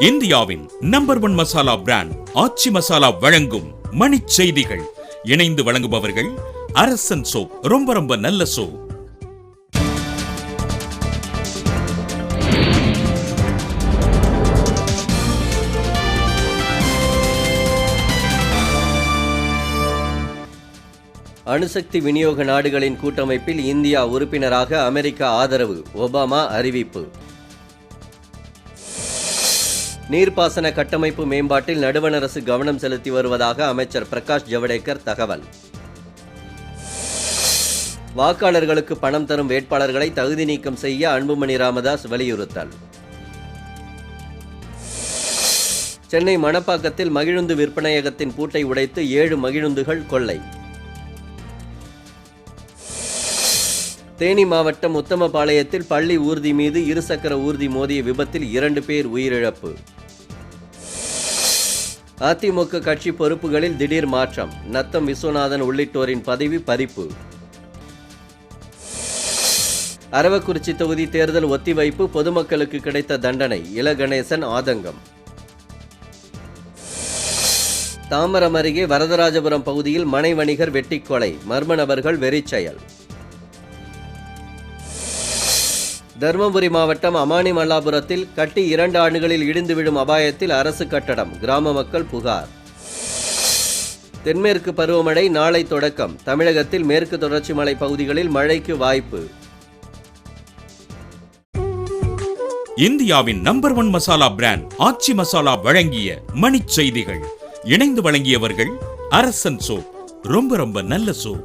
இந்தியாவின் number 1 masala brand ஆச்சி மசாலா வழங்கும் மணிச் செய்திகள். இணைந்து வழங்குபவர்கள் அரசன் சோப். ரொம்ப ரொம்ப நல்ல சோப். அணுசக்தி விநியோக நாடுகளின் கூட்டமைப்பில் இந்தியா உறுப்பினராக அமெரிக்கா ஆதரவு, ஒபாமா அறிவிப்பு. நீர்ப்பாசன கட்டமைப்பு மேம்பாட்டில் நடுவண் அரசு கவனம் செலுத்தி வருவதாக அமைச்சர் பிரகாஷ் ஜவடேகர் தகவல். வாக்காளர்களுக்கு பணம் தரும் வேட்பாளர்களை தகுதி நீக்கம் செய்ய அன்புமணி ராமதாஸ் வலியுறுத்தல். சென்னை மணப்பாக்கத்தில் மகிழுந்து விற்பனையகத்தின் பூட்டை உடைத்து 7 மகிழுந்துகள் கொள்ளை. தேனி மாவட்டம் உத்தமபாளையத்தில் பள்ளி ஊர்தி மீது இருசக்கர ஊர்தி மோதிய விபத்தில் 2 பேர் உயிரிழப்பு. அதிமுக கட்சி பொறுப்புகளில் திடீர் மாற்றம், நத்தம் விஸ்வநாதன் உள்ளிட்டோரின் பதவி பறிப்பு. அரவக்குறிச்சி தொகுதி தேர்தல் ஒத்திவைப்பு, பொதுமக்களுக்கு கிடைத்த தண்டனை, இல கணேசன் ஆதங்கம். தாம்பரம் அருகே வரதராஜபுரம் பகுதியில் மனை வணிகர் வெட்டிக் கொலை, மர்ம நபர்கள் வெறிச்செயல். தருமபுரி மாவட்டம் அமானிமல்லாபுரத்தில் கட்டி 2 ஆண்டுகளில் இடிந்து விழும் அபாயத்தில் அரசு கட்டடம், கிராம மக்கள் புகார். தென்மேற்கு பருவமழை நாளை தொடக்கம், தமிழகத்தில் மேற்கு தொடர்ச்சி மலை பகுதிகளில் மழைக்கு வாய்ப்பு. இந்தியாவின் நம்பர் 1 மசாலா பிராண்ட் ஆச்சி மசாலா வழங்கிய மணிச் செய்திகள். இணைந்து வழங்கியவர்கள் அரசன் சோப். ரொம்ப ரொம்ப நல்ல சோப்.